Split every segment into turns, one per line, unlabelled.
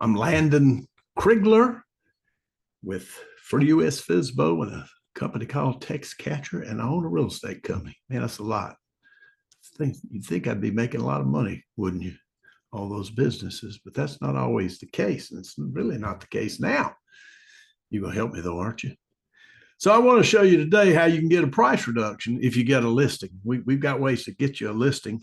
I'm Landon Krigler with for US FISBO and a company called Text Catcher, and I own a real estate company. Man, that's a lot. You'd think I'd be making a lot of money, wouldn't you? All those businesses, but that's not always the case. And it's really not the case now. You're going to help me though, aren't you? So I want to show you today how you can get a price reduction if you get a listing. We've got ways to get you a listing,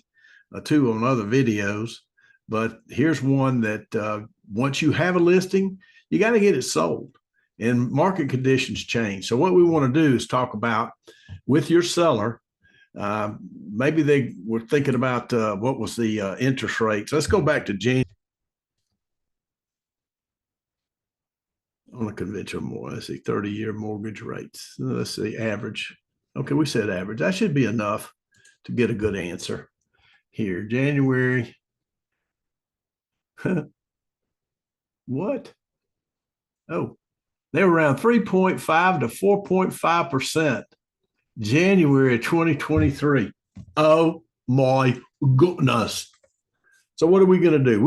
too, on other videos. But here's one that once you have a listing, you got to get it sold. And market conditions change. So what we want to do is talk about with your seller. Maybe they were thinking about what was the interest rates. Let's go back to January. On a conventional, let's see, 30-year mortgage rates. Let's see, average. Okay, we said average. That should be enough to get a good answer here. January. What? Oh, they were around 3.5 to 4.5%. January 2023. Oh my goodness. So what are we going to do?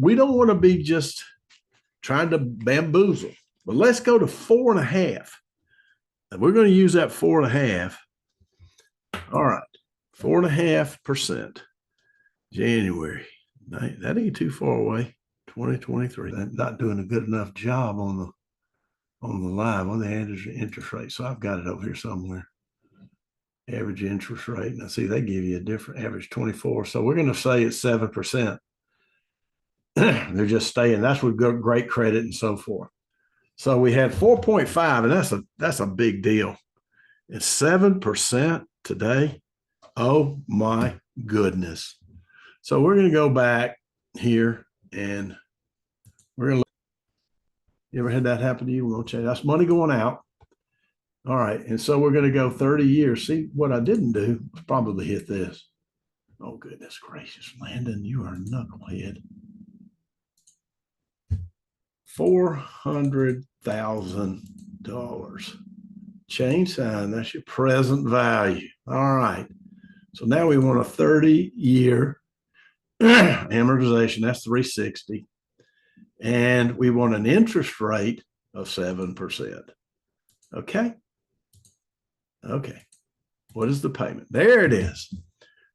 We don't want to be just trying to bamboozle, but let's go to 4.5. And we're going to use that 4.5. All right. 4.5%. January. That ain't too far away. 2023. I'm not doing a good enough job on the live on the average interest rate. So I've got it over here somewhere. Average interest rate. Now see, they give you a different average 24. So we're going to say it's 7%. They're just staying. That's with great credit and so forth. So we had 4.5, and that's a big deal. It's 7% today. Oh my goodness. So we're going to go back here and we're going to. You ever had that happen to you? We're going to change. That's money going out. All right. And so we're going to go 30 years. See, what I didn't do was probably hit this. Oh, goodness gracious. Landon, you are a knucklehead. $400,000. Change sign. That's your present value. All right. So now we want a 30-year amortization. That's 360. And we want an interest rate of 7%. Okay. Okay. What is the payment? There it is.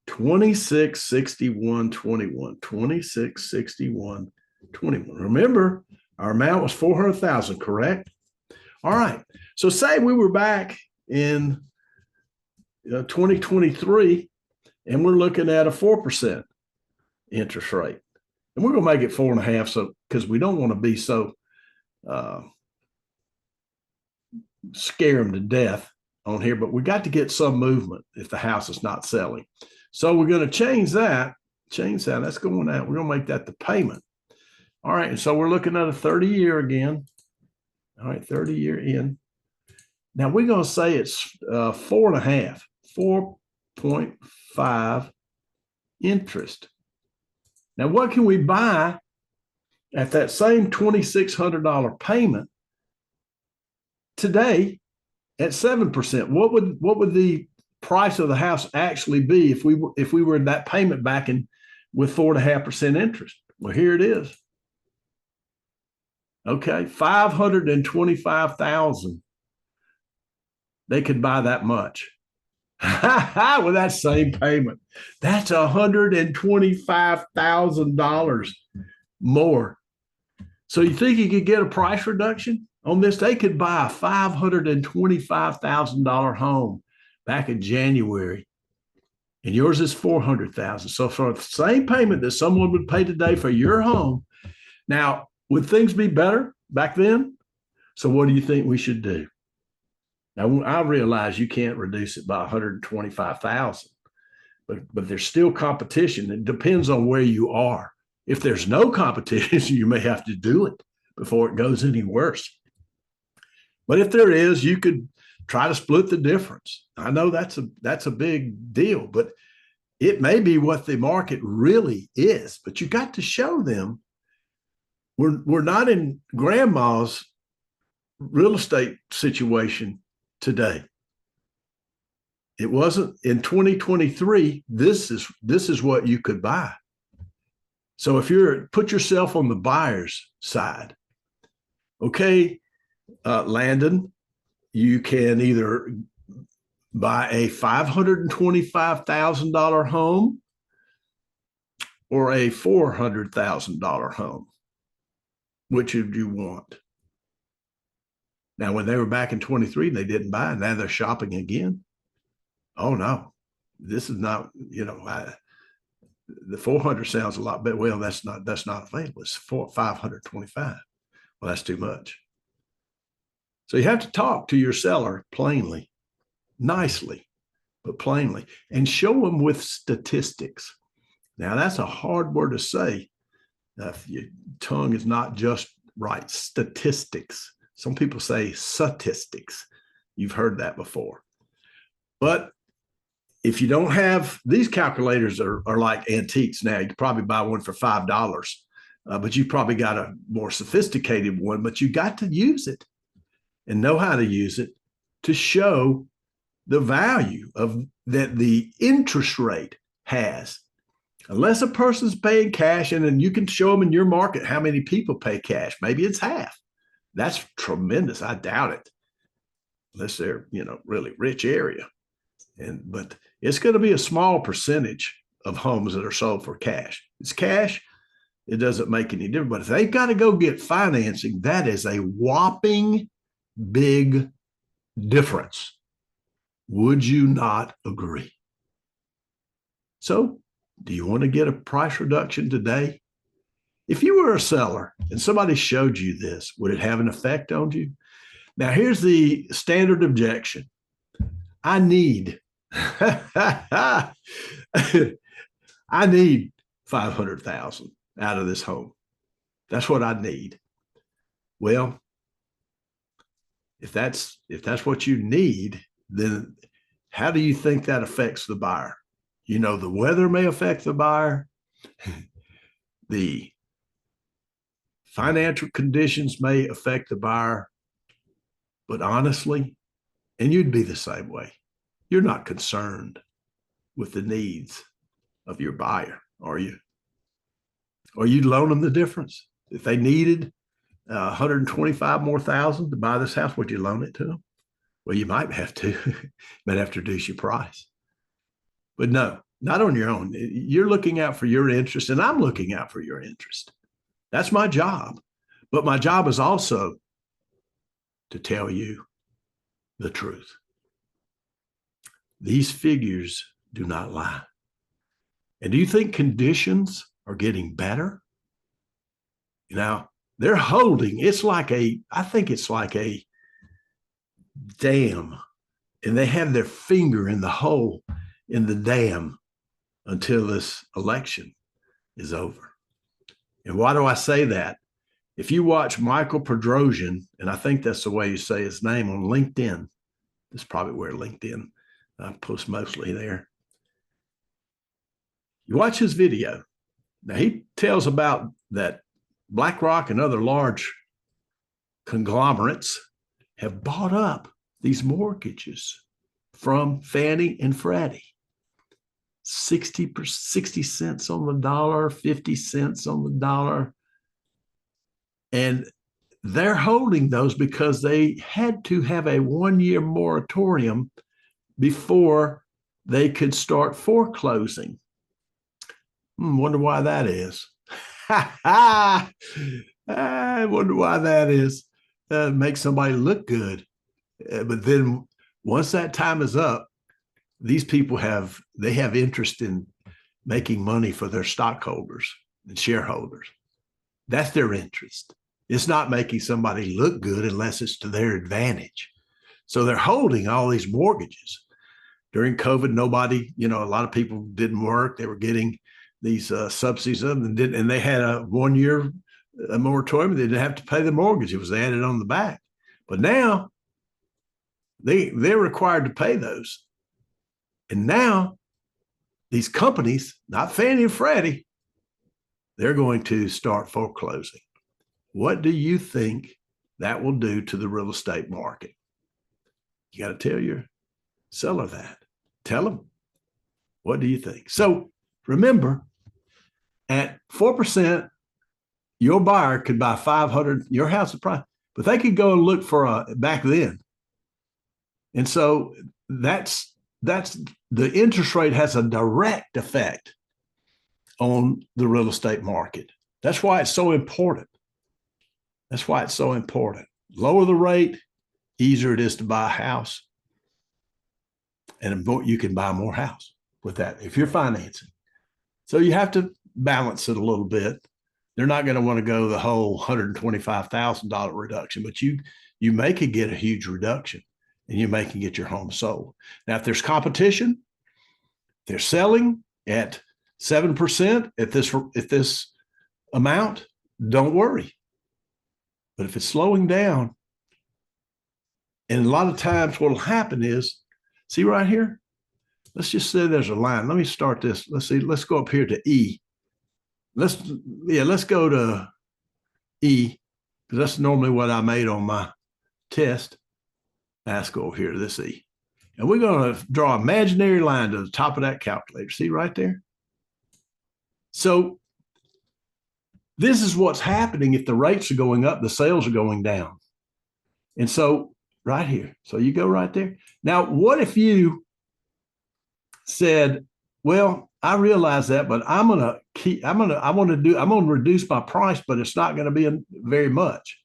2661.21. 2661.21. Remember, our amount was 400,000, correct? All right. So say we were back in 2023 and we're looking at a 4% interest rate. And we're going to make it 4.5, so because we don't want to be so scare them to death on here, but we got to get some movement if the house is not selling. So we're going to change that. That's going out. We're going to make that the payment. All right. And so we're looking at a 30-year again. All right. 30-year in. Now we're going to say it's 4.5, 4.5 interest. Now, what can we buy at that same $2,600 payment today at 7%? What would the price of the house actually be if we were in that payment back in with 4.5% interest? Well, here it is. Okay, $525,000. They could buy that much. With that same payment. That's $125,000 more. So you think you could get a price reduction on this? They could buy a $525,000 home back in January, and yours is $400,000. So for the same payment that someone would pay today for your home, now would things be better back then? So what do you think we should do? Now, I realize you can't reduce it by 125,000, but there's still competition. It depends on where you are. If there's no competition, you may have to do it before it goes any worse. But if there is, you could try to split the difference. I know that's a big deal, but it may be what the market really is. But you got to show them we're not in grandma's real estate situation today. It wasn't in 2023. This is what you could buy. So if put yourself on the buyer's side, okay, Landon, you can either buy a $525,000 home or a $400,000 home. Which would you want? Now, when they were back in 23, they didn't buy. Now they're shopping again. Oh no, this is not. The 400 sounds a lot better. Well, that's not available. It's 525. Well, that's too much. So you have to talk to your seller plainly, nicely, but plainly, and show them with statistics. Now, that's a hard word to say. If your tongue is not just right. Statistics. Some people say statistics. You've heard that before. But if you don't have these calculators are like antiques now, you can probably buy one for $5, but you probably got a more sophisticated one, but you got to use it and know how to use it to show the value of that the interest rate has. Unless a person's paying cash, and then you can show them in your market how many people pay cash. Maybe it's half. That's tremendous. I doubt it, unless they're really rich area. But it's going to be a small percentage of homes that are sold for cash. It's cash. It doesn't make any difference. But if they've got to go get financing, that is a whopping big difference. Would you not agree? So, do you want to get a price reduction today? If you were a seller and somebody showed you this, would it have an effect on you? Now, here's the standard objection. I need I need 500,000 out of this home. That's what I need. Well, if that's what you need, then how do you think that affects the buyer? The weather may affect the buyer. The financial conditions may affect the buyer. But honestly, and you'd be the same way, you're not concerned with the needs of your buyer, are you? Or you'd loan them the difference. If they needed 125 more thousand to buy this house, would you loan it to them? Well, you might have to. Might have to reduce your price. But no, not on your own. You're looking out for your interest, and I'm looking out for your interest. That's my job. But my job is also to tell you the truth. These figures do not lie. And do you think conditions are getting better? They're holding. I think it's like a dam, and they have their finger in the hole in the dam until this election is over. And why do I say that? If you watch Michael Pedrosian, and I think that's the way you say his name on LinkedIn, that's probably where LinkedIn posts mostly there. You watch his video. Now, he tells about that BlackRock and other large conglomerates have bought up these mortgages from Fannie and Freddie. 60 cents on the dollar, 50 cents on the dollar. And they're holding those because they had to have a 1-year moratorium before they could start foreclosing. Wonder why that is. I wonder why that is. Make somebody look good. But then once that time is up, these people have interest in making money for their stockholders and shareholders. That's their interest. It's not making somebody look good unless it's to their advantage. So they're holding all these mortgages. During COVID, a lot of people didn't work. They were getting these subsidies and they had a 1-year moratorium. They didn't have to pay the mortgage. It was added on the back. But now they're required to pay those. And now these companies, not Fannie and Freddie, they're going to start foreclosing. What do you think that will do to the real estate market? You got to tell your seller that. Tell them. What do you think? So remember, At 4%, your buyer could buy 500, your house price, but they could go and look for back then. And so that's the interest rate has a direct effect on the real estate market. That's why it's so important. That's why it's so important. Lower the rate, easier it is to buy a house. And you can buy more house with that if you're financing. So you have to balance it a little bit. They're not going to want to go the whole $125,000 reduction, but you may could get a huge reduction and you may can get your home sold. Now, if there's competition, they're selling at 7% at this amount, don't worry. But if it's slowing down, and a lot of times what will happen is, see right here, let's just say there's a line. Let me start this. Let's see. Let's go up here to E. Let's go to E, because that's normally what I made on my test. Let's go over here to this E. And we're going to draw an imaginary line to the top of that calculator. See right there? So this is what's happening if the rates are going up, the sales are going down. And so right here. So you go right there. Now, what if you said, well, I realize that, but I'm going to reduce my price, but it's not going to be very much.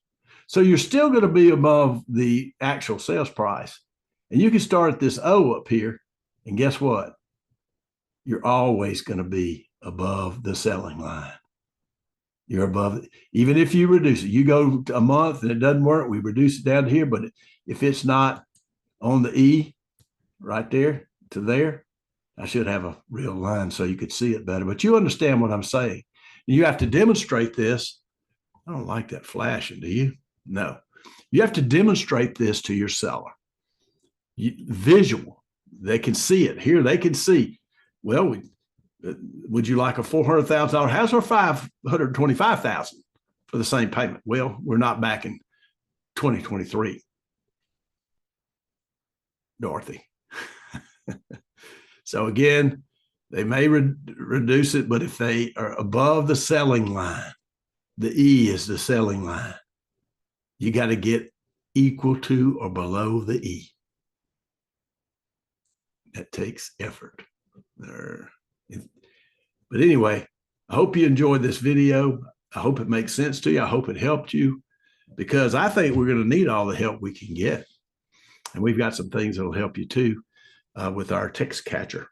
So you're still going to be above the actual sales price. And you can start at this O up here. And guess what? You're always going to be above the selling line. You're above it. Even if you reduce it, you go a month and it doesn't work, we reduce it down to here. But if it's not on the E right there to there, I should have a real line so you could see it better. But you understand what I'm saying. You have to demonstrate this. I don't like that flashing, do you? No. You have to demonstrate this to your seller. Visual. They can see it. Here they can see, well, would you like a $400,000 house or $525,000 for the same payment? Well, we're not back in 2023, Dorothy. So again, they may reduce it, but if they are above the selling line, the E is the selling line. You got to get equal to or below the E. That takes effort. But anyway, I hope you enjoyed this video. I hope it makes sense to you. I hope it helped you, because I think we're going to need all the help we can get. And we've got some things that will help you too with our text catcher.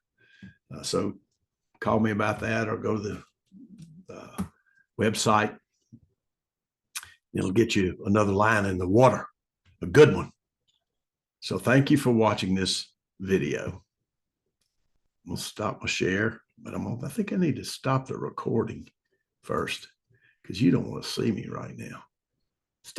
So call me about that or go to the website. It'll get you another line in the water, a good one. So thank you for watching this video. We'll stop my share, but I think I need to stop the recording first, because you don't want to see me right now.